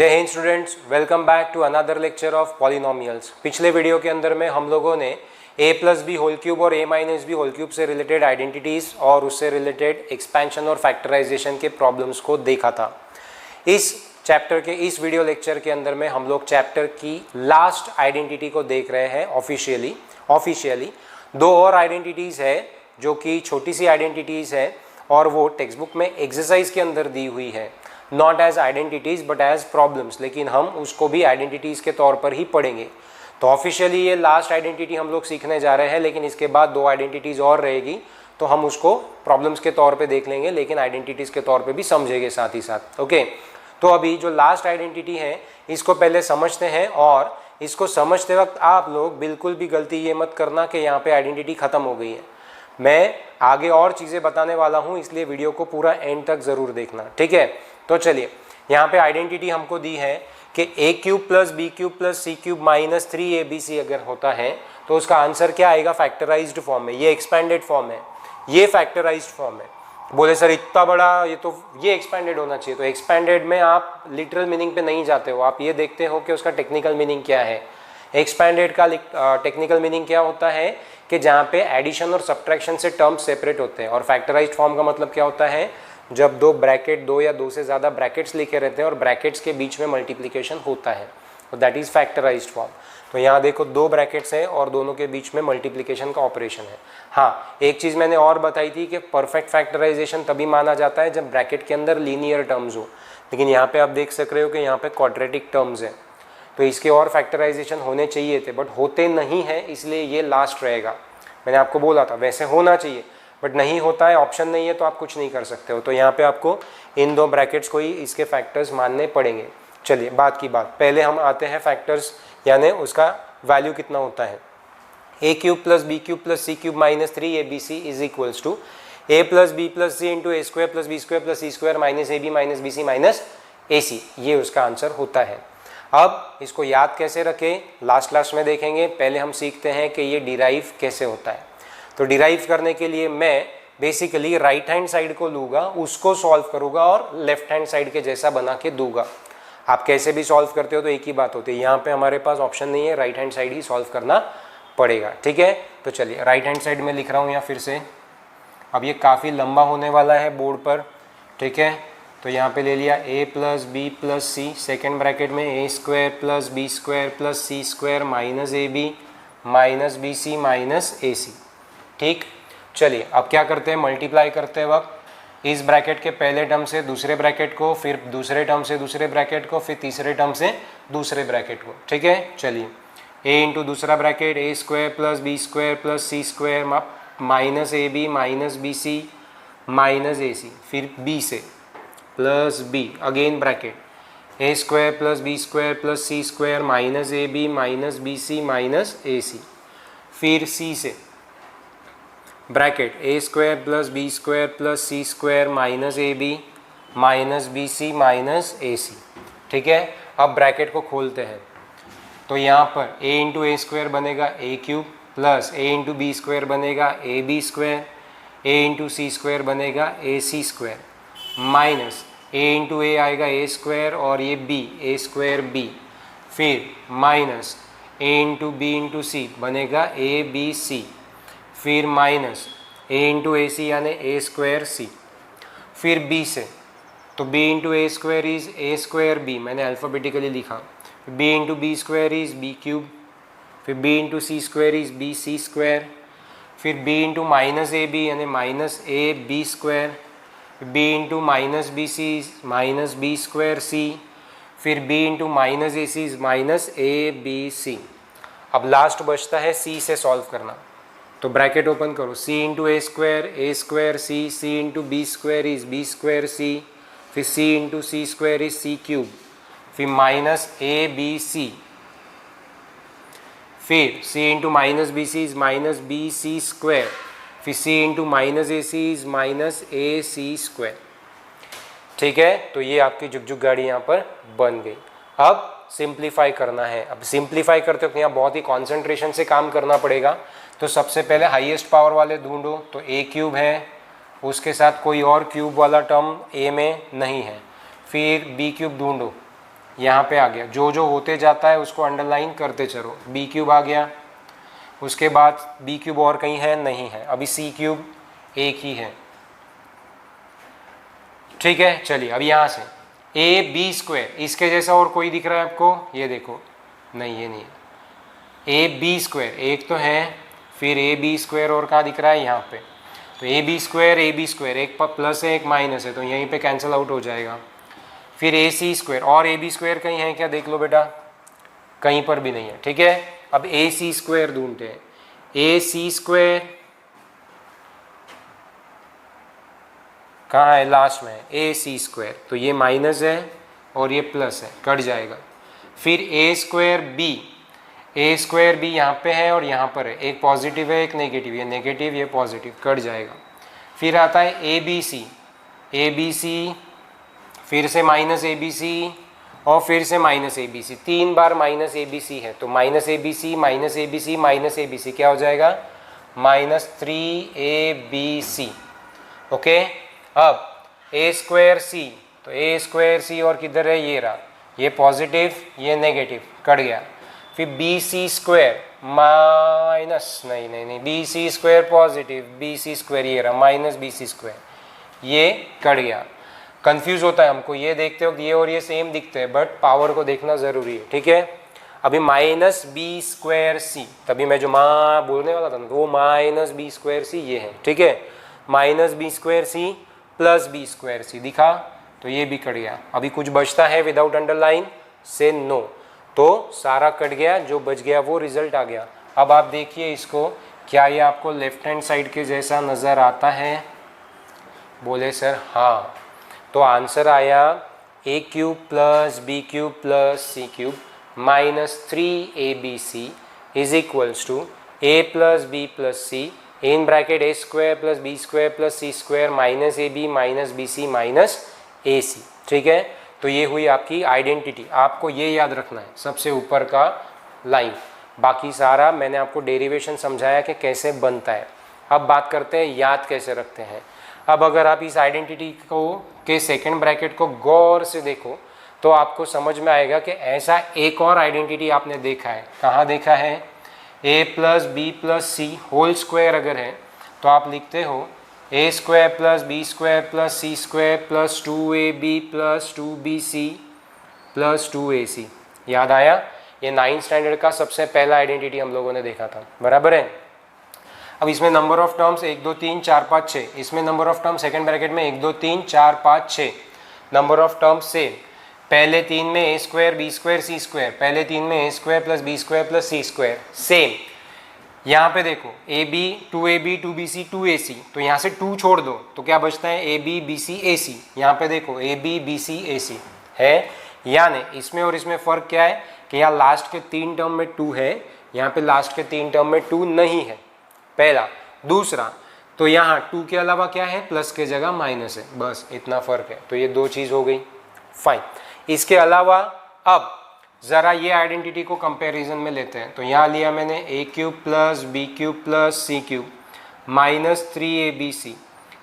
जय Hind students, welcome back to another lecture of polynomials. पिछले video के अंदर में हम लोगों ने a plus B whole cube और a minus B whole cube से रिलेटेड आइडेंटिटीज़ और उससे रिलेटेड एक्सपेंशन और फैक्टराइजेशन के प्रॉब्लम्स को देखा था। इस चैप्टर के इस वीडियो लेक्चर के अंदर में हम लोग चैप्टर की लास्ट आइडेंटिटी को देख रहे हैं ऑफिशियली। दो और आइडेंटिटीज़ है जो कि छोटी सी आइडेंटिटीज़ है और वो टेक्स्ट बुक में एक्सरसाइज के अंदर दी हुई है, not as identities but as problems, लेकिन हम उसको भी आइडेंटिटीज़ के तौर पर ही पढ़ेंगे। तो ऑफिशियली ये लास्ट आइडेंटिटी हम लोग सीखने जा रहे हैं, लेकिन इसके बाद दो आइडेंटिटीज़ और रहेगी तो हम उसको प्रॉब्लम्स के तौर पे देख लेंगे, लेकिन आइडेंटिटीज़ के तौर पे भी समझेंगे साथ ही साथ। ओके, तो अभी जो लास्ट आइडेंटिटी है इसको पहले समझते हैं, और इसको समझते वक्त आप लोग बिल्कुल भी गलती ये मत करना कि यहाँ पे आइडेंटिटी ख़त्म हो गई है। मैं आगे और चीज़ें बताने वाला हूँ, इसलिए वीडियो को पूरा एंड तक ज़रूर देखना, ठीक है। तो चलिए, यहाँ पे आइडेंटिटी हमको दी है कि a cube plus B cube plus C cube minus 3abc अगर होता है तो उसका आंसर क्या आएगा? फैक्टराइज्ड फॉर्म में। ये एक्सपेंडेड फॉर्म है, ये फैक्टराइज्ड फॉर्म है। बोले सर इतना बड़ा, ये एक्सपेंडेड होना चाहिए। तो एक्सपेंडेड में आप लिटरल मीनिंग पे नहीं जाते हो, आप ये देखते हो कि उसका टेक्निकल मीनिंग क्या है। एक्सपेंडेड का टेक्निकल मीनिंग क्या होता है कि जहाँ पे एडिशन और सब्ट्रैक्शन से टर्म्स सेपरेट होते हैं। और फैक्टराइज्ड फॉर्म का मतलब क्या होता है? जब दो या दो से ज़्यादा ब्रैकेट्स लिखे रहते हैं और ब्रैकेट्स के बीच में मल्टीप्लिकेशन होता है, तो दैट इज़ फैक्टराइज्ड फॉर्म। तो यहाँ देखो दो ब्रैकेट्स हैं और दोनों के बीच में मल्टीप्लिकेशन का ऑपरेशन है। हाँ, एक चीज़ मैंने और बताई थी कि परफेक्ट फैक्टराइजेशन तभी माना जाता है जब ब्रैकेट के अंदर लीनियर टर्म्स हो, लेकिन यहाँ पे आप देख सक रहे हो कि यहाँ पे क्वाड्रेटिक टर्म्स हैं, तो इसके और फैक्टराइजेशन होने चाहिए थे बट होते नहीं हैं, इसलिए ये लास्ट रहेगा। मैंने आपको बोला था वैसे होना चाहिए बट नहीं होता है, ऑप्शन नहीं है तो आप कुछ नहीं कर सकते हो। तो यहाँ पे आपको इन दो ब्रैकेट्स को ही इसके फैक्टर्स मानने पड़ेंगे। चलिए बात की बात, पहले हम आते हैं फैक्टर्स, यानी उसका वैल्यू कितना होता है। a cube plus B cube plus C cube minus 3abc is equals to a plus B plus C into A square plus B square plus C square minus ab minus bc minus ac, ये उसका answer होता है। अब इसको याद कैसे रखें last में देखेंगे। पहले हम सीखते हैं कि ये डिराइव कैसे होता है। तो डिराइव करने के लिए मैं बेसिकली राइट हैंड साइड को लूँगा, उसको सॉल्व करूँगा और लेफ्ट हैंड साइड के जैसा बना के दूंगा। आप कैसे भी सॉल्व करते हो तो एक ही बात होती है, यहाँ पे हमारे पास ऑप्शन नहीं है, राइट हैंड साइड ही सॉल्व करना पड़ेगा, ठीक है। तो चलिए राइट हैंड साइड में लिख रहा हूँ या फिर से, अब ये काफ़ी लंबा होने वाला है बोर्ड पर, ठीक है। तो यहाँ पे ले लिया a plus B plus C, second bracket में a square plus B square plus C square minus ab minus bc minus ac, ठीक। चलिए अब क्या करते हैं, मल्टीप्लाई करते वक्त इस ब्रैकेट के पहले टर्म से दूसरे ब्रैकेट को, फिर दूसरे टर्म से दूसरे ब्रैकेट को, फिर तीसरे टर्म से दूसरे ब्रैकेट को, ठीक है। चलिए a इंटू दूसरा bracket a square plus B square plus C square minus ab minus bc minus ac, फिर b से plus b again bracket a square plus B square plus C square minus ab minus bc minus ac, फिर c से bracket a square plus B square plus C square minus ab minus bc minus ac, ठीक है। अब bracket को खोलते हैं तो यहाँ पर a इंटू ए स्क्वायर बनेगा a cube plus a into B square बनेगा ab square, a into C square बनेगा ac square minus a into A आएगा a स्क्वायर और ये b a स्क्वायर b, फिर minus a into B into C बनेगा abc, फिर minus a into A C यानी A square C, फिर b से, तो b into A square is A square b, मैंने अल्फ़ाबेटिकली लिखा, b into B square is b cube, फिर b into C square is b C square, फिर b into minus A B यानी minus A B square, b into minus B C is minus B square C, फिर b into minus A C is minus A B C. अब last बचता है c से solve करना, तो bracket open करो, c into A square C, c into B square is B square C, फिर c into C square is C cube, फिर minus A B C, फिर c into minus B C is minus B C square, फिर c into minus A C is minus A C square, ठीक है। तो ये आपकी जुगजुग गाड़ी यहाँ पर बन गई। अब सिंप्लीफाई करना है। अब सिंप्लीफाई करते वक्त यहाँ बहुत ही कॉन्सेंट्रेशन से काम करना पड़ेगा। तो सबसे पहले हाईएस्ट पावर वाले ढूंढो, तो a क्यूब है, उसके साथ कोई और क्यूब वाला टर्म a में नहीं है, फिर b क्यूब ढूंढो, यहाँ पे आ गया, जो जो होते जाता है उसको अंडरलाइन करते चलो। बी क्यूब आ गया, उसके बाद बी क्यूब और कहीं है नहीं है, अभी सी क्यूब एक ही है, ठीक है। चलिए अब यहाँ से ए बी स्क्वायर, इसके जैसा और कोई दिख रहा है आपको? ये देखो, नहीं ये नहीं है। ए बी स्क्वायर एक तो है, फिर ए बी स्क्वायर और कहाँ दिख रहा है? यहाँ पे। तो ए बी स्क्वायर, एक प्लस है एक माइनस है, तो यहीं पे कैंसिल आउट हो जाएगा। फिर ए सी स्क्वायर, और ए बी स्क्वायर कहीं है क्या? देख लो बेटा, कहीं पर भी नहीं है, ठीक है। अब ए सी स्क्वायर ढूंढते हैं। ए सी स्क्वायर कहाँ है? लास्ट में है, ए सी स्क्वायर, तो ये माइनस है और ये प्लस है, कट जाएगा। फिर ए स्क्वायर बी यहाँ पे है और यहाँ पर है, एक पॉजिटिव है एक नेगेटिव, ये नेगेटिव ये पॉजिटिव, कट जाएगा। फिर आता है ए बी सी, फिर से माइनस ए बी सी और फिर से माइनस ए बी सी, 3 बार माइनस ए बी सी है, तो minus A B C minus A B C minus A B C क्या हो जाएगा? -3ab, okay. अब ए स्क्वायर सी, तो ए स्क्वायर सी और किधर है? ये रहा, ये पॉजिटिव ये नेगेटिव, कट गया। फिर बी सी स्क्वायर माइनस, नहीं B C square positive, B C square ये रहा माइनस बी सी स्क्वायर, ये कट गया। कंफ्यूज होता है हमको, ये देखते हो ये और ये सेम दिखते हैं, बट पावर को देखना ज़रूरी है, ठीक है। अभी माइनस बी स्क्वायर सी, तभी मैं जो बोलने वाला था ना, वो माइनस बी स्क्वायर सी ये है, ठीक है। Minus B square C plus B square C दिखा, तो ये भी कट गया। अभी कुछ बचता है विदाउट अंडरलाइन से? नो, तो सारा कट गया, जो बच गया वो रिजल्ट आ गया। अब आप देखिए इसको, क्या ये आपको लेफ्ट हैंड साइड के जैसा नज़र आता है? बोले सर हाँ, तो आंसर आया A cube plus B cube plus C cube -3abc is equals to A plus B plus C in bracket A square plus B square plus C square -ab minus B C minus A C, ठीक है। तो ये हुई आपकी identity, आपको ये याद रखना है, सबसे ऊपर का लाइन। बाकी सारा मैंने आपको डेरिवेशन समझाया कि कैसे बनता है। अब बात करते हैं याद कैसे रखते हैं। अब अगर आप इस आइडेंटिटी को के सेकंड ब्रैकेट को गौर से देखो तो आपको समझ में आएगा कि ऐसा एक और आइडेंटिटी आपने देखा है। कहाँ देखा है? A plus B plus C whole square अगर है तो आप लिखते हो A square plus B square plus C square plus 2ab plus 2bc plus 2ac। याद आया? ये 9th स्टैंडर्ड का सबसे पहला आइडेंटिटी हम लोगों ने देखा था, बराबर है। अब इसमें नंबर ऑफ टर्म्स 1 2 3 4 5 6, इसमें number of terms second bracket में 1 2 3 4 5 6, नंबर ऑफ टर्म्स से पहले 3 में A square B square C square, पहले 3 में A square plus B square plus C square, same. यहाँ पे देखो A B 2ab 2bc 2ac, तो यहाँ से 2 छोड़ दो तो क्या बचता है? ए बी बी सी ए सी। यहाँ पे देखो ए बी बी सी ए सी है, यानी इसमें और इसमें फ़र्क क्या है कि यहाँ लास्ट के 3 टर्म में 2 है, यहाँ पे लास्ट के 3 टर्म में 2 नहीं है, पहला। दूसरा, तो यहाँ 2 के अलावा क्या है? प्लस के जगह माइनस है, बस इतना फ़र्क है। तो ये 2 चीज़ हो गई, फाइन। इसके अलावा अब ज़रा ये आइडेंटिटी को कंपैरिजन में लेते हैं। तो यहाँ लिया मैंने A cube plus B cube plus C cube -3abc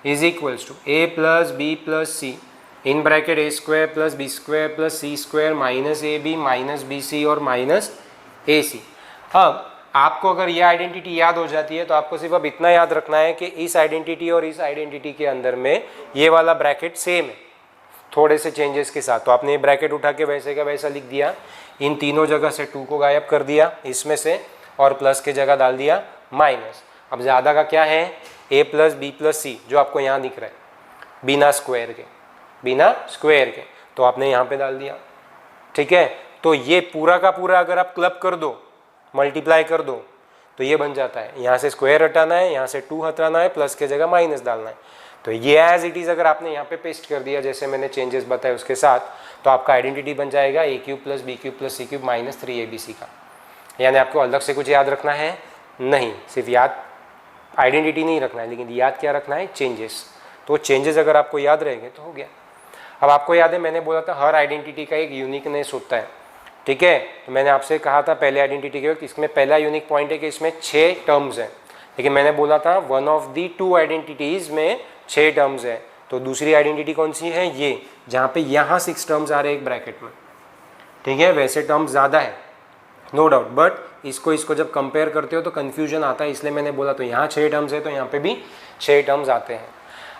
is equals to A plus B plus C in bracket A square plus B square plus C square -ab minus B C और minus A सी। अब आपको अगर ये identity याद हो जाती है तो आपको सिर्फ अब इतना याद रखना है कि इस आइडेंटिटी और इस आइडेंटिटी के अंदर में ये वाला ब्रैकेट सेम है, थोड़े से चेंजेस के साथ। तो आपने ये ब्रैकेट उठा के वैसे का वैसा लिख दिया, इन तीनों जगह से 2 को गायब कर दिया इसमें से और प्लस के जगह डाल दिया माइनस। अब ज़्यादा का क्या है? ए प्लस बी प्लस सी, जो आपको यहाँ दिख रहा है बिना स्क्वायर के, तो आपने यहाँ पे डाल दिया, ठीक है। तो ये पूरा का पूरा अगर आप क्लब कर दो, मल्टीप्लाई कर दो, तो ये बन जाता है। यहाँ से स्क्वायर हटाना है, यहाँ से 2 हटाना है, प्लस के जगह माइनस डालना है। तो ये एज इट इज़ अगर आपने यहाँ पे पेस्ट कर दिया जैसे मैंने चेंजेस बताए उसके साथ, तो आपका आइडेंटिटी बन जाएगा A cube plus B cube plus C cube -3abc का। यानी आपको अलग से कुछ याद रखना है नहीं, सिर्फ याद आइडेंटिटी नहीं रखना है, लेकिन याद क्या रखना है? चेंजेस। तो चेंजेस अगर आपको याद रहेंगे तो हो गया। अब आपको याद है मैंने बोला था हर आइडेंटिटी का एक यूनिकनेस होता है, ठीक है। तो मैंने आपसे कहा था पहले आइडेंटिटी के वक्त इसमें पहला यूनिक पॉइंट है कि इसमें 6 टर्म्स हैं, लेकिन मैंने बोला था वन ऑफ दी 2 आइडेंटिटीज़ में 6 टर्म्स है। तो दूसरी आइडेंटिटी कौन सी है? ये, जहाँ पे यहाँ 6 टर्म्स आ रहे हैं एक ब्रैकेट में, ठीक है, वैसे टर्म्स ज़्यादा है नो डाउट, बट इसको जब कंपेयर करते हो तो कन्फ्यूजन आता है, इसलिए मैंने बोला तो यहाँ 6 टर्म्स है तो यहाँ पे भी 6 टर्म्स आते हैं।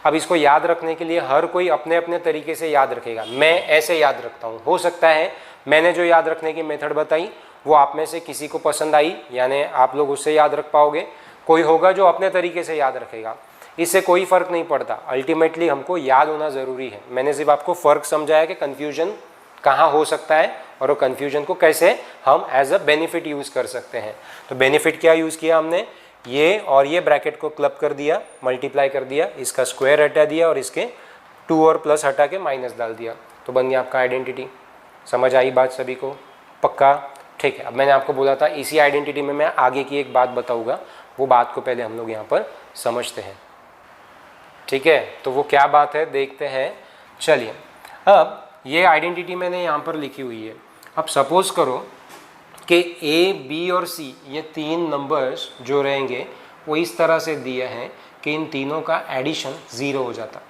अब इसको याद रखने के लिए हर कोई अपने अपने तरीके से याद रखेगा। मैं ऐसे याद रखता हूँ, हो सकता है मैंने जो याद रखने की मेथड बताई वो आप में से किसी को पसंद आई, यानी आप लोग उससे याद रख पाओगे। कोई होगा जो अपने तरीके से याद रखेगा, इससे कोई फ़र्क नहीं पड़ता, अल्टीमेटली हमको याद होना ज़रूरी है। मैंने सिर्फ आपको फ़र्क समझाया कि कन्फ्यूजन कहाँ हो सकता है और वो कन्फ्यूजन को कैसे हम एज अ बेनिफिट यूज़ कर सकते हैं। तो बेनिफिट क्या यूज़ किया हमने, ये और ये ब्रैकेट को क्लब कर दिया, मल्टीप्लाई कर दिया, इसका स्क्वायर हटा दिया और इसके 2 और प्लस हटा के माइनस डाल दिया, तो बन गया आपका आइडेंटिटी। समझ आई बात सभी को? पक्का? ठीक है। अब मैंने आपको बोला था इसी आइडेंटिटी में मैं आगे की एक बात बताऊंगा, वो बात को पहले हम लोग यहाँ पर समझते हैं। ठीक है, तो वो क्या बात है देखते हैं। चलिए, अब ये आइडेंटिटी मैंने यहाँ पर लिखी हुई है। अब सपोज करो कि ए, बी और सी ये 3 नंबर्स जो रहेंगे वो इस तरह से दिए हैं कि इन तीनों का एडिशन 0 हो जाता।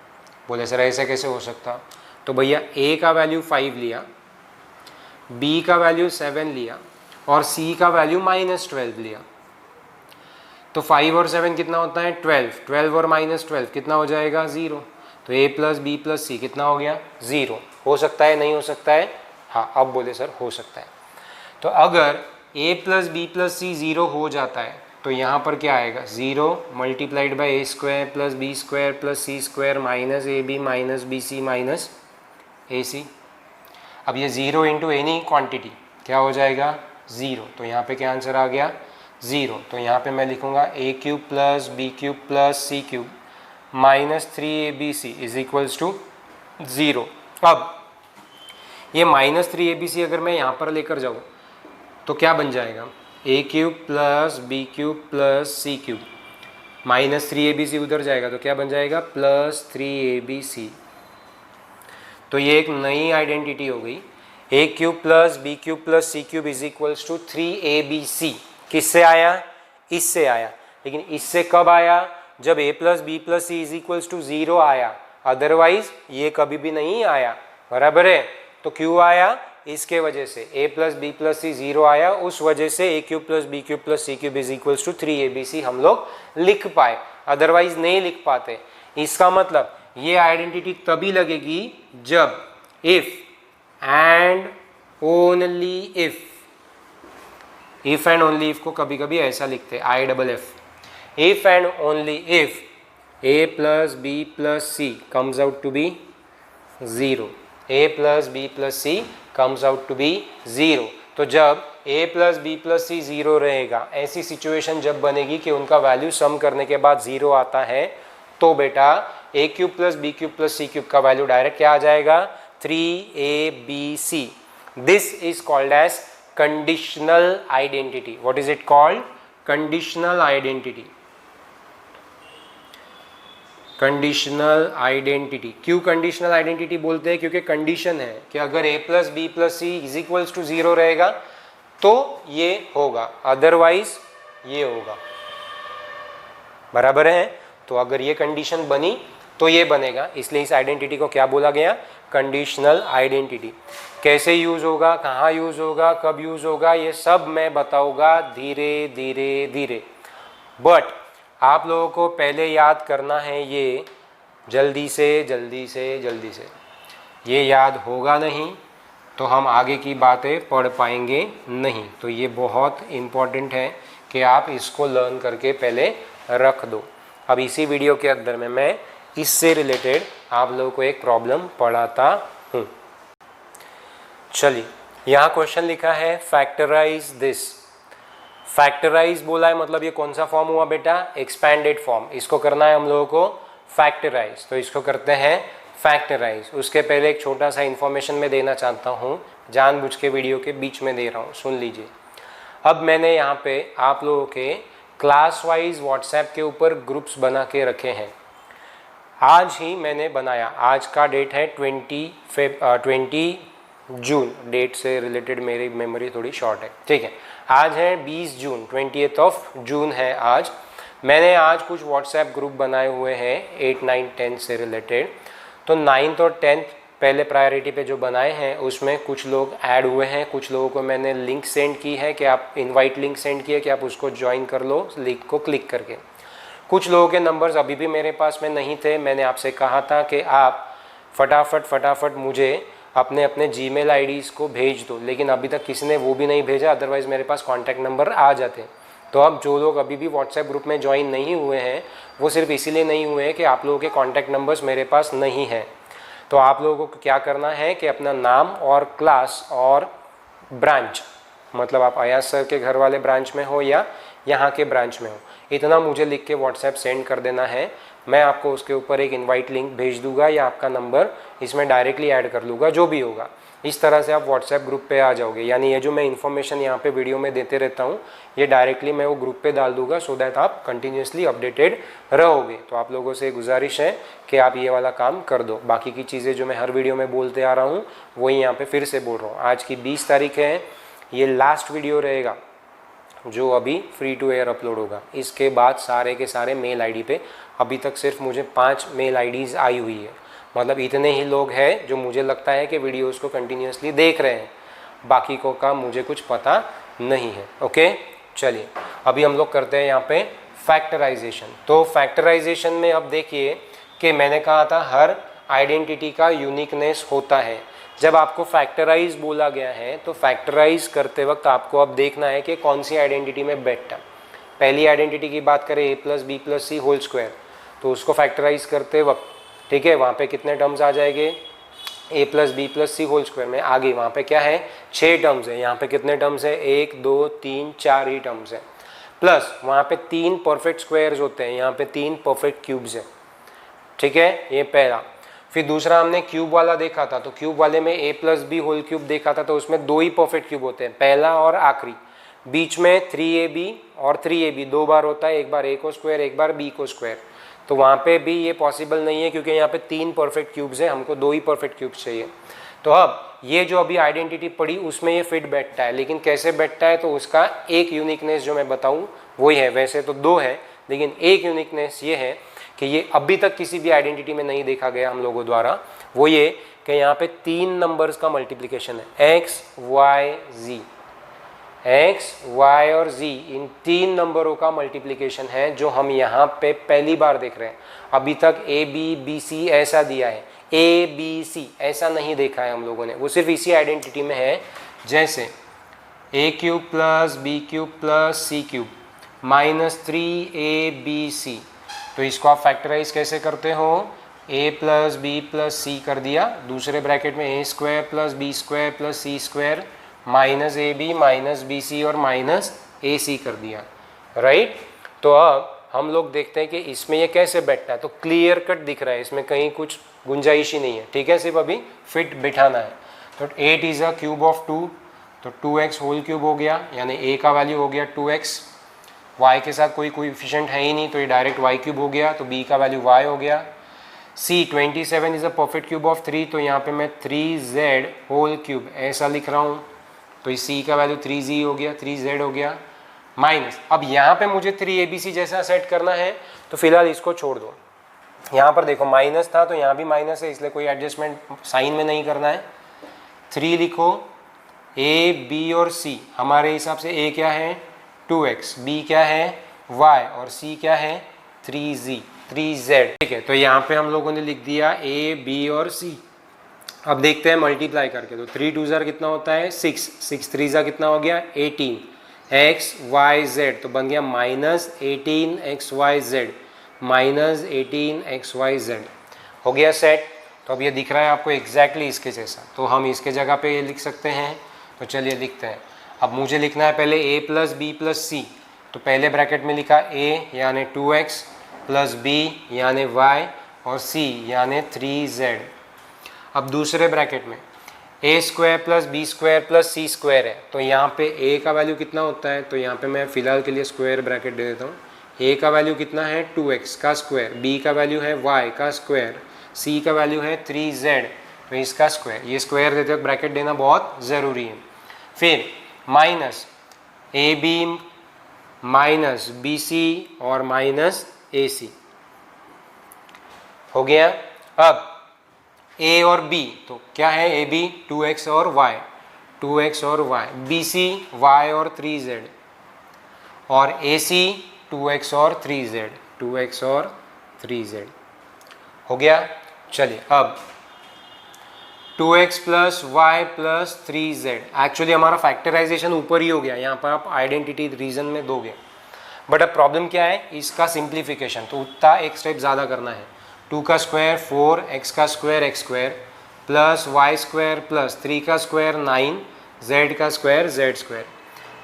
बोले सर ऐसे कैसे हो सकता? तो भैया ए का वैल्यू 5 लिया, बी का वैल्यू 7 लिया और सी का वैल्यू -12 लिया, तो 5 और 7 कितना होता है? 12। 12 और -12 कितना हो जाएगा? 0। तो a प्लस बी प्लस सी कितना हो गया? 0। हो सकता है, नहीं हो सकता है? हाँ, अब बोले सर हो सकता है। तो अगर a plus B plus C 0 हो जाता है तो यहाँ पर क्या आएगा? 0 multiplied by a² plus b² plus c² minus ab minus bc minus ac। अब ये 0 इंटू एनी क्वान्टिटी क्या हो जाएगा? 0। तो यहाँ पे क्या आंसर आ गया? 0। तो यहाँ पे मैं लिखूँगा a³ plus b³ plus c³ minus 3abc is equals to 0। अब ये -3abc अगर मैं यहाँ पर लेकर जाऊँ तो क्या बन जाएगा? a³ plus b³ plus c³ minus 3abc उधर जाएगा तो क्या बन जाएगा? Plus 3abc। तो ये एक नई आइडेंटिटी हो गई, a³ plus b³ plus c³ is equals to 3abc। किससे आया? इससे आया। लेकिन इससे कब आया? जब a plus B plus C is equals to 0 आया, अदरवाइज ये कभी भी नहीं आया। बराबर है? तो क्यों आया? इसके वजह से a plus B plus C 0 आया, उस वजह से a³ plus b³ plus c³ is equals to 3abc हम लोग लिख पाए, अदरवाइज नहीं लिख पाते। इसका मतलब ये आइडेंटिटी तभी लगेगी जब if and only if and only if को कभी कभी ऐसा लिखते IFF, if and only if a plus B plus C comes out to be 0, a plus B plus C comes out to be 0। तो जब a plus B plus C 0 रहेगा, ऐसी situation जब बनेगी कि उनका वैल्यू सम करने के बाद 0 आता है, तो बेटा a³ plus b³ plus c³ का वैल्यू डायरेक्ट क्या आ जाएगा? 3abc। This is called as conditional identity. What is it called? Conditional identity. Conditional identity क्यों कंडीशनल आइडेंटिटी बोलते हैं? क्योंकि कंडीशन है कि अगर a plus B plus C is equals to 0 रहेगा तो ये होगा, अदरवाइज ये होगा। बराबर है? तो अगर ये कंडीशन बनी तो ये बनेगा, इसलिए इस आइडेंटिटी को क्या बोला गया? Conditional identity. कैसे यूज होगा, कहाँ यूज होगा, कब यूज होगा, ये सब मैं बताऊंगा धीरे धीरे धीरे। बट आप लोगों को पहले याद करना है ये, जल्दी से जल्दी से जल्दी से। ये याद होगा नहीं तो हम आगे की बातें पढ़ पाएंगे नहीं। तो ये बहुत इम्पॉर्टेंट है कि आप इसको लर्न करके पहले रख दो। अब इसी वीडियो के अंदर में मैं इससे रिलेटेड आप लोगों को एक प्रॉब्लम पढ़ाता हूँ। चलिए, यहाँ क्वेश्चन लिखा है फैक्टराइज दिस। फैक्टराइज बोला है, मतलब ये कौन सा फॉर्म हुआ बेटा? Expanded form. इसको करना है हम लोगों को फैक्टराइज, तो इसको करते हैं फैक्टराइज। उसके पहले एक छोटा सा इन्फॉर्मेशन मैं देना चाहता हूँ, जानबूझ के वीडियो के बीच में दे रहा हूँ, सुन लीजिए। अब मैंने यहाँ पे आप लोगों के क्लास वाइज व्हाट्सएप के ऊपर ग्रुप्स बना के रखे हैं। आज ही मैंने बनाया, आज का डेट है 20 जून। डेट से रिलेटेड मेरी मेमोरी थोड़ी शॉर्ट है, ठीक है। आज है 20 जून, 20 जून है आज। मैंने आज कुछ व्हाट्सएप ग्रुप बनाए हुए हैं 8, 9, 10 से रिलेटेड। तो 9th और 10th पहले प्रायोरिटी पे जो बनाए हैं उसमें कुछ लोग ऐड हुए हैं, कुछ लोगों को मैंने लिंक सेंड की है कि आप इनवाइट लिंक सेंड किए कि आप उसको ज्वाइन कर लो लिंक को क्लिक करके। कुछ लोगों के नंबर्स अभी भी मेरे पास में नहीं थे। मैंने आपसे कहा था कि आप फटाफट मुझे अपने अपने जीमेल आईडीज़ को भेज दो, लेकिन अभी तक किसी ने वो भी नहीं भेजा, अदरवाइज़ मेरे पास कॉन्टैक्ट नंबर आ जाते। तो अब जो लोग अभी भी व्हाट्सएप ग्रुप में ज्वाइन नहीं हुए हैं वो सिर्फ इसीलिए नहीं हुए हैं कि आप लोगों के कॉन्टैक्ट नंबर्स मेरे पास नहीं हैं। तो आप लोगों को क्या करना है कि अपना नाम और क्लास और ब्रांच, मतलब आप अयाज सर के घर वाले ब्रांच में हो या यहाँ के ब्रांच में हो, इतना मुझे लिख के व्हाट्सएप सेंड कर देना है। मैं आपको उसके ऊपर एक इनवाइट लिंक भेज दूंगा या आपका नंबर इसमें डायरेक्टली ऐड कर लूँगा, जो भी होगा। इस तरह से आप व्हाट्सएप ग्रुप पे आ जाओगे। यानी ये जो मैं इन्फॉर्मेशन यहाँ पे वीडियो में देते रहता हूँ ये डायरेक्टली मैं वो ग्रुप पे डाल दूंगा, सो दैट आप कंटिन्यूसली अपडेटेड रहोगे। तो आप लोगों से गुजारिश है कि आप ये वाला काम कर दो। बाकी की चीज़ें जो मैं हर वीडियो में बोलते आ रहा हूँ वही यहाँ पे फिर से बोल रहा हूँ। आज की 20 तारीख है, ये लास्ट वीडियो रहेगा जो अभी फ्री टू एयर अपलोड होगा। इसके बाद सारे के सारे मेल आईडी पे अभी तक सिर्फ मुझे 5 मेल आईडीज़ आई हुई है। मतलब इतने ही लोग हैं जो मुझे लगता है कि वीडियोस को कंटिन्यूसली देख रहे हैं, बाकी को का मुझे कुछ पता नहीं है। ओके, चलिए अभी हम लोग करते हैं यहाँ पे फैक्टराइजेशन। तो फैक्टराइजेशन में अब देखिए कि मैंने कहा था हर आइडेंटिटी का यूनिकनेस होता है। जब आपको फैक्टराइज बोला गया है तो फैक्टराइज करते वक्त आपको अब देखना है कि कौन सी आइडेंटिटी में बैठता। पहली आइडेंटिटी की बात करें a+b+c होल स्क्वायर, तो उसको फैक्टराइज करते वक्त ठीक है वहाँ पे कितने टर्म्स आ जाएंगे, a+b+c होल स्क्वायर में आगे वहाँ पे क्या है 6 टर्म्स है। यहाँ पे कितने टर्म्स है 1 2 3 4 ही टर्म्स है, प्लस वहाँ पे 3 परफेक्ट स्क्वायर्स होते हैं, यहाँ पे 3 परफेक्ट क्यूब्स है। ठीक है, ये पहला। फिर दूसरा हमने क्यूब वाला देखा था, तो क्यूब वाले में a+b होल क्यूब देखा था, तो उसमें 2 ही परफेक्ट क्यूब होते हैं, पहला और आखिरी। बीच में 3ab और 3ab 2 बार होता है, एक बार a को स्क्वायर एक बार b को स्क्वायर। तो वहाँ पे भी ये पॉसिबल नहीं है क्योंकि यहाँ पे 3 परफेक्ट क्यूब्स है, हमको 2 ही परफेक्ट क्यूब्स चाहिए। तो अब ये जो अभी आइडेंटिटी पड़ी उसमें ये फिट बैठता है, लेकिन कैसे बैठता है तो उसका एक यूनिकनेस जो मैं बताऊँ वही है। वैसे तो 2 है लेकिन एक यूनिकनेस ये है कि ये अभी तक किसी भी आइडेंटिटी में नहीं देखा गया हम लोगों द्वारा, वो ये कि यहाँ पे 3 नंबर्स का मल्टीप्लिकेशन है, x y और z, इन 3 नंबरों का मल्टीप्लिकेशन है जो हम यहाँ पे पहली बार देख रहे हैं। अभी तक a b b c ऐसा दिया है, a b c ऐसा नहीं देखा है हम लोगों ने, वो सिर्फ इसी आइडेंटिटी में है। जैसे a³ + b³ + c³ -3ab c, तो इसको आप फैक्टराइज कैसे करते हो, a+b + c कर दिया, दूसरे ब्रैकेट में a² + b² + c² -ab -bc और -ac कर दिया, राइट। तो अब हम लोग देखते हैं कि इसमें ये कैसे बैठता है। तो क्लियर कट दिख रहा है, इसमें कहीं कुछ गुंजाइश ही नहीं है, ठीक है, सिर्फ अभी फिट बिठाना है। तो 8 इज अ क्यूब ऑफ 2, तो 2x होल क्यूब हो गया, यानी a का वैल्यू हो गया 2x, y के साथ कोई कोएफिशिएंट है ही नहीं तो ये डायरेक्ट y³ हो गया, तो b का वैल्यू y हो गया। c 27 is a perfect cube of 3, तो यहाँ पे मैं 3z होल क्यूब ऐसा लिख रहा हूँ, तो इस c का वैल्यू 3z हो गया, 3z हो गया। माइनस, अब यहाँ पे मुझे 3abc जैसा सेट करना है, तो फिलहाल इसको छोड़ दो। यहाँ पर देखो माइनस था तो यहाँ भी माइनस है, इसलिए कोई एडजस्टमेंट साइन में नहीं करना है। 3 लिखो, a b और c, हमारे हिसाब से a क्या है 2x, b क्या है y और c क्या है 3z। ठीक है, तो यहाँ पे हम लोगों ने लिख दिया a b और c। अब देखते हैं मल्टीप्लाई करके, तो 3 2 ज़ा कितना होता है 6, 6 3 ज़ा कितना हो गया 18, x y z, तो बन गया -18xyz, -18xyz हो गया सेट। तो अब ये दिख रहा है आपको एग्जैक्टली इसके जैसा, तो हम इसके जगह पे ये लिख सकते हैं। तो चलिए लिखते हैं। अब मुझे लिखना है पहले a + b + c, तो पहले ब्रैकेट में लिखा a यानी 2x + b यानी y और c यानी 3z। अब दूसरे ब्रैकेट में a² + b² + c² है, तो यहाँ पे a का वैल्यू कितना होता है, तो यहाँ पे मैं फ़िलहाल के लिए स्क्वायर ब्रैकेट दे देता हूँ। a का वैल्यू कितना है 2x का स्क्वायर, b का वैल्यू है y का स्क्वायर, c का वैल्यू है 3z, तो इसका स्क्वायर, ये स्क्वायर देते वक्त ब्रैकेट देना बहुत ज़रूरी है। फिर माइनस ab माइनस bc और माइनस ac हो गया। अब ए और बी, तो क्या है ए बी 2x और y, 2x और y, बी सी y और 3z, और ए सी 2x और 3z, 2x और 3z हो गया। चलिए अब 2x plus Y plus 3z, actually हमारा फैक्टराइजेशन ऊपर ही हो गया, यहाँ पर आप आइडेंटिटी रीजन में दोगे, बट अब प्रॉब्लम क्या है, इसका सिंप्लीफिकेशन, तो उतना एक स्टेप ज़्यादा करना है। 2 का स्क्वायर 4, x का square x square, plus Y square plus 3 का स्क्वायर 9, z का square z square,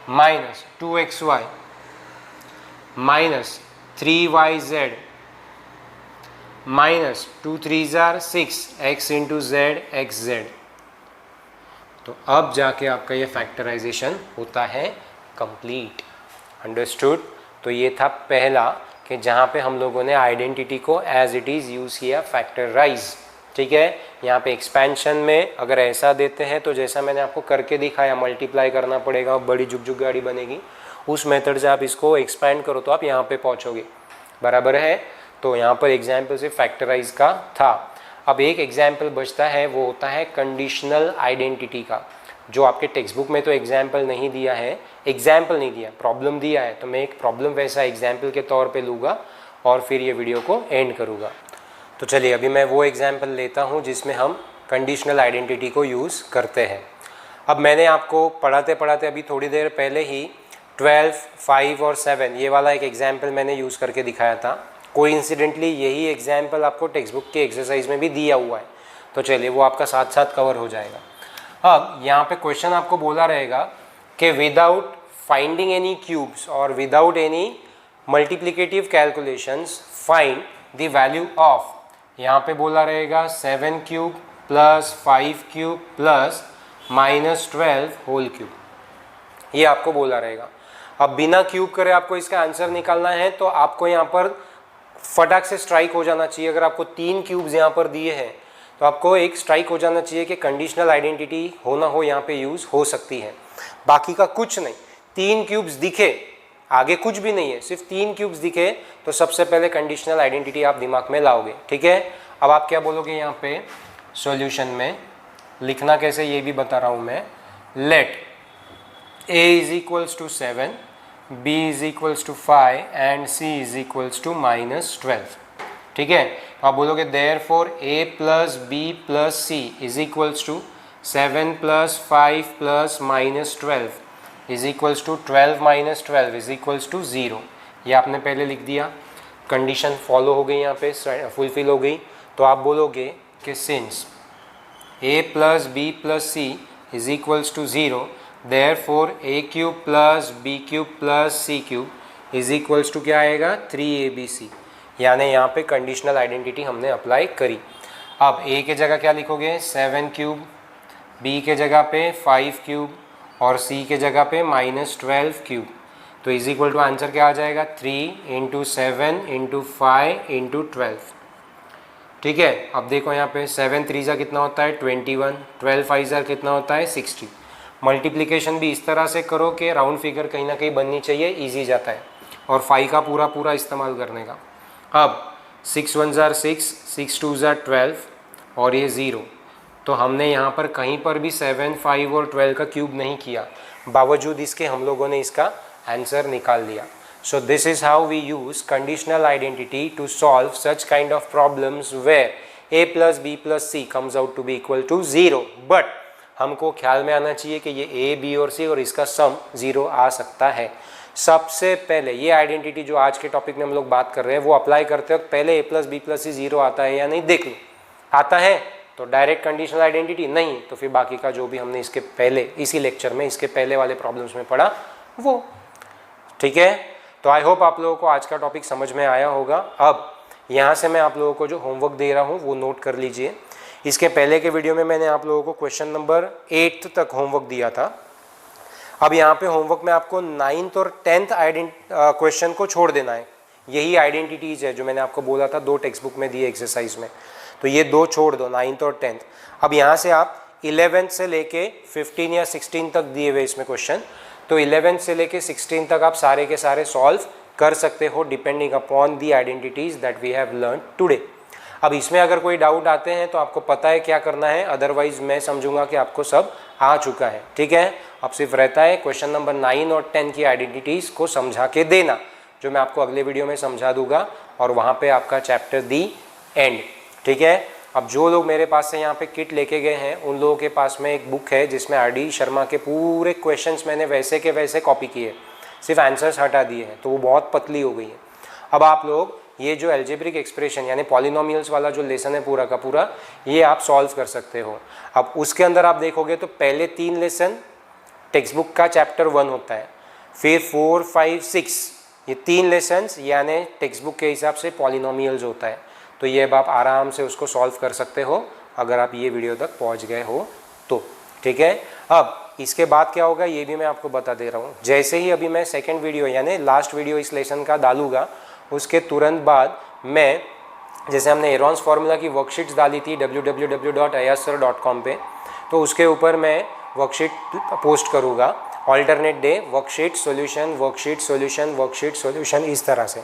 minus 2xy minus 3yz minus 2 3 6 x into Z X Z. तो अब जाके आपका ये फैक्टराइजेशन होता है कंप्लीट। अंडरस्टूड? तो ये था पहला कि जहाँ पे हम लोगों ने आइडेंटिटी को एज इट इज़ यूज़ किया, फैक्टराइज। ठीक है, यहाँ पे एक्सपेंशन में अगर ऐसा देते हैं तो जैसा मैंने आपको करके दिखाया, मल्टीप्लाई करना पड़ेगा, बड़ी जुग गाड़ी बनेगी, उस मेथड से आप इसको एक्सपेंड करो तो आप यहाँ पे पहुँचोगे। बराबर है? तो यहाँ पर एग्जाम्पल से फैक्टराइज का था। अब एक एग्जाम्पल बचता है, वो होता है कंडीशनल आइडेंटिटी का, जो आपके टेक्स्ट बुक में तो एग्जाम्पल नहीं दिया है, एग्जाम्पल नहीं दिया, प्रॉब्लम दिया है, तो मैं एक प्रॉब्लम वैसा एग्जाम्पल के तौर पे लूँगा और फिर ये वीडियो को एंड करूँगा। तो चलिए अभी मैं वो एग्जाम्पल लेता हूँ जिसमें हम कंडीशनल आइडेंटिटी को यूज़ करते हैं। अब मैंने आपको पढ़ाते पढ़ाते अभी थोड़ी देर पहले ही 12, 5 और 7 ये वाला एक एग्जाम्पल मैंने यूज़ करके दिखाया था। कोइंसिडेंटली यही एग्जाम्पल आपको टेक्स्ट बुक के एक्सरसाइज में भी दिया हुआ है, तो चलिए वो आपका साथ साथ कवर हो जाएगा। अब यहाँ पे क्वेश्चन आपको बोला रहेगा कि विदाउट फाइंडिंग एनी क्यूब्स और without any multiplicative calculations find the value of, यहाँ पे बोला रहेगा 7 cube plus 5 cube plus minus 12 whole cube, ये आपको बोला रहेगा। अब बिना क्यूब करे आपको इसका आंसर निकालना है, तो आपको यहाँ पर फटाक से स्ट्राइक हो जाना चाहिए। अगर आपको 3 क्यूब्स यहाँ पर दिए हैं तो आपको एक स्ट्राइक हो जाना चाहिए कि कंडीशनल आइडेंटिटी हो ना हो यहाँ पे यूज़ हो सकती है, बाकी का कुछ नहीं। 3 क्यूब्स दिखे, आगे कुछ भी नहीं है, सिर्फ 3 क्यूब्स दिखे तो सबसे पहले कंडीशनल आइडेंटिटी आप दिमाग में लाओगे। ठीक है, अब आप क्या बोलोगे यहाँ पे सॉल्यूशन में, लिखना कैसे ये भी बता रहा हूँ मैं। Let a is equals to 7, b is equals to 5 and c is equals to minus 12। ठीक है, आप बोलोगे therefore a plus b plus c is equals to 7 plus 5 plus minus 12 is equals to 12 minus 12 is equals to 0। ये आपने पहले लिख दिया, condition follow हो गई, यहाँ पे फुलफिल हो गई। तो आप बोलोगे कि since a plus b plus c is equals to 0, therefore a cube plus b cube plus c cube is equals to क्या आएगा 3abc। यानी यहाँ पे कंडीशनल आइडेंटिटी हमने अप्लाई करी। अब a के जगह क्या लिखोगे 7 क्यूब, b के जगह पे 5 क्यूब और c के जगह पे माइनस 12 क्यूब, तो इज इक्वल टू आंसर क्या आ जाएगा 3 इंटू 7 इंटू 5 इंटू 12। ठीक है, अब देखो यहाँ पे 7 3 जा कितना होता है 21, 12 5 जा कितना होता है 60। मल्टीप्लिकेशन भी इस तरह से करो कि राउंड फिगर कहीं ना कहीं बननी चाहिए, इजी जाता है, और 5 का पूरा पूरा इस्तेमाल करने का। अब 6 1 जार 6, 6 2 जार 12 और ये 0, तो हमने यहाँ पर कहीं पर भी 7 5 और 12 का क्यूब नहीं किया, बावजूद इसके हम लोगों ने इसका आंसर निकाल दिया। So this is how we use conditional identity to solve such kind of problems where a plus b plus c comes out to be equal to 0, but हमको ख्याल में आना चाहिए कि ये a, b और c और इसका सम 0 आ सकता है। सबसे पहले ये आइडेंटिटी जो आज के टॉपिक में हम लोग बात कर रहे हैं वो अप्लाई करते वक्त पहले a plus B plus C 0 आता है या नहीं देख लो। आता है तो डायरेक्ट कंडीशनल आइडेंटिटी, नहीं तो फिर बाकी का जो भी हमने इसके पहले इसी लेक्चर में इसके पहले वाले प्रॉब्लम्स में पढ़ा वो। ठीक है, तो आई होप आप लोगों को आज का टॉपिक समझ में आया होगा। अब यहाँ से मैं आप लोगों को जो होमवर्क दे रहा हूँ वो नोट कर लीजिए। इसके पहले के वीडियो में मैंने आप लोगों को क्वेश्चन नंबर 8 तक होमवर्क दिया था। अब यहाँ पे होमवर्क में आपको 9th और 10th क्वेश्चन को छोड़ देना है। यही आइडेंटिटीज है जो मैंने आपको बोला था 2 टेक्स्ट बुक में दिए एक्सरसाइज में, तो ये 2 छोड़ दो, 9th और 10th। अब यहाँ से आप 11th से लेके 15 या 16 तक दिए हुए इसमें क्वेश्चन, तो 11th से लेके 16 तक आप सारे के सारे सॉल्व कर सकते हो depending upon the identities that we have learn today. अब इसमें अगर कोई डाउट आते हैं तो आपको पता है क्या करना है, अदरवाइज मैं समझूंगा कि आपको सब आ चुका है। ठीक है, अब सिर्फ रहता है क्वेश्चन नंबर 9 और 10 की आइडेंटिटीज को समझा के देना, जो मैं आपको अगले वीडियो में समझा दूंगा, और वहाँ पे आपका चैप्टर दी एंड। ठीक है, अब जो लोग मेरे पास से यहाँ पे किट लेके गए हैं उन लोगों के पास में एक बुक है जिसमें RD शर्मा के पूरे क्वेश्चंस मैंने वैसे के वैसे कॉपी किए, सिर्फ आंसर्स हटा दिए हैं, तो वो बहुत पतली हो गई है। अब आप लोग ये जो एल्जेब्रिक एक्सप्रेशन यानी पॉलिनोमियल्स वाला जो लेसन है पूरा का पूरा, ये आप सॉल्व कर सकते हो। अब उसके अंदर आप देखोगे तो पहले 3 लेसन टेक्स्ट बुक का चैप्टर 1 होता है, फिर 4, 5, 6 ये 3 लेसन्स यानी टेक्स्ट बुक के हिसाब से पॉलिनोमियल्स होता है। तो ये अब आप आराम से उसको सॉल्व कर सकते हो अगर आप ये वीडियो तक पहुंच गए हो तो। ठीक है, अब इसके बाद क्या होगा ये भी मैं आपको बता दे रहा हूँ। जैसे ही अभी मैं सेकंड वीडियो यानी लास्ट वीडियो इस लेसन का डालूंगा, उसके तुरंत बाद मैं, जैसे हमने हेरॉन्स फार्मूला की वर्कशीट्स डाली थी www.ayassir.com पे, तो उसके ऊपर मैं वर्कशीट पोस्ट करूँगा alternate day, worksheet solution, worksheet solution, worksheet solution, इस तरह से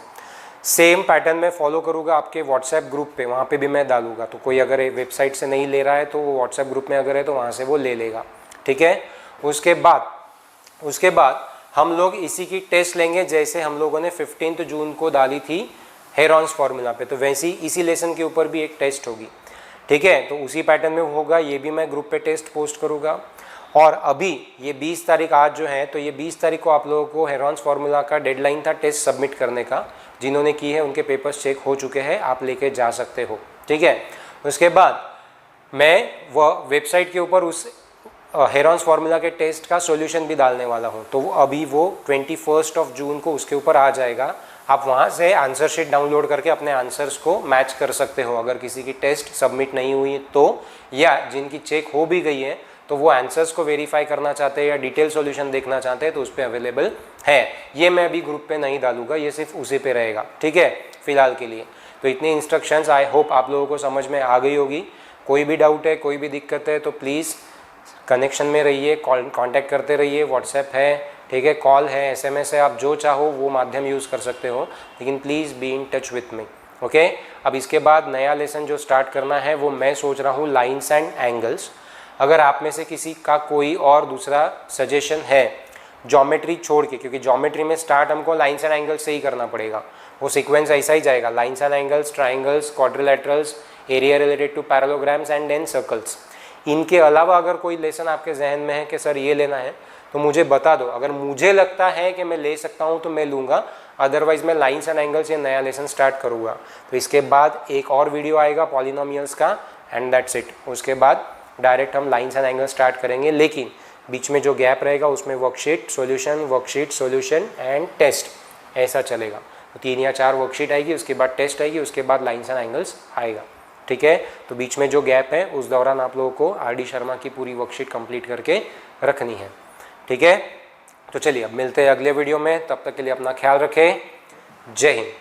सेम पैटर्न में फॉलो करूँगा आपके व्हाट्सएप ग्रुप पे, वहाँ पे भी मैं डालूँगा। तो कोई अगर वेबसाइट से नहीं ले रहा है तो वो व्हाट्सएप ग्रुप में अगर है तो वहाँ से वो ले लेगा। ठीक है, उसके बाद हम लोग इसी की टेस्ट लेंगे जैसे हम लोगों ने 15 जून को डाली थी हेरॉन्स फार्मूला पे, तो वैसे ही इसी लेसन के ऊपर भी एक टेस्ट होगी। ठीक है, तो उसी पैटर्न में होगा, ये भी मैं ग्रुप पे टेस्ट पोस्ट करूँगा। और अभी ये 20 तारीख आज जो है, तो ये 20 तारीख को आप लोगों को हेरॉन्स फार्मूला का डेडलाइन था टेस्ट सबमिट करने का। जिन्होंने की है उनके पेपर्स चेक हो चुके हैं, आप लेके जा सकते हो। ठीक है, उसके बाद मैं वह वेबसाइट के ऊपर उस हेरॉन्स फार्मूला के टेस्ट का सॉल्यूशन भी डालने वाला हूँ, तो अभी वो 21 जून को उसके ऊपर आ जाएगा। आप वहाँ से आंसर शीट डाउनलोड करके अपने आंसर्स को मैच कर सकते हो अगर किसी की टेस्ट सबमिट नहीं हुई तो, या जिनकी चेक हो भी गई है तो वो आंसर्स को वेरीफाई करना चाहते हैं या डिटेल सॉल्यूशन देखना चाहते हैं तो उस पर अवेलेबल है। ये मैं अभी ग्रुप पे नहीं डालूंगा, ये सिर्फ उसी पे रहेगा। ठीक है, फिलहाल के लिए तो इतनी इंस्ट्रक्शंस आई होप आप लोगों को समझ में आ गई होगी। कोई भी डाउट है, कोई भी दिक्कत है तो प्लीज़ कनेक्शन में रहिए, कांटेक्ट करते रहिए। व्हाट्सएप है, ठीक है, कॉल है, SMS है, आप जो चाहो वो माध्यम यूज़ कर सकते हो, लेकिन please be in touch with me. Okay, अब इसके बाद नया लेसन जो स्टार्ट करना है वो मैं सोच रहा हूँ लाइन्स एंड एंगल्स। अगर आप में से किसी का कोई और दूसरा सजेशन है ज्योमेट्री छोड़ के, क्योंकि ज्योमेट्री में स्टार्ट हमको लाइन्स एंड एंगल्स से ही करना पड़ेगा, वो सीक्वेंस ऐसा ही जाएगा, lines and angles, triangles, quadrilaterals, area related to parallelograms and then circles. इनके अलावा अगर कोई लेसन आपके जहन में है कि सर ये लेना है तो मुझे बता दो। अगर मुझे लगता है कि मैं ले सकता हूँ तो मैं लूँगा, अदरवाइज मैं लाइन्स एंड एंगल्स ये नया लेसन स्टार्ट करूँगा। तो इसके बाद एक और वीडियो आएगा पॉलिनोमियल्स का एंड दैट्स इट। उसके बाद डायरेक्ट हम लाइन्स एंड एंगल्स स्टार्ट करेंगे, लेकिन बीच में जो गैप रहेगा उसमें वर्कशीट सॉल्यूशन एंड टेस्ट, ऐसा चलेगा। तो 3 या 4 वर्कशीट आएगी, उसके बाद टेस्ट आएगी, उसके बाद लाइन्स एंड एंगल्स आएगा। ठीक है, तो बीच में जो गैप है उस दौरान आप लोगों को RD शर्मा की पूरी वर्कशीट कंप्लीट करके रखनी है। ठीक है, तो चलिए अब मिलते हैं अगले वीडियो में, तब तक के लिए अपना ख्याल रखें। जय हिंद।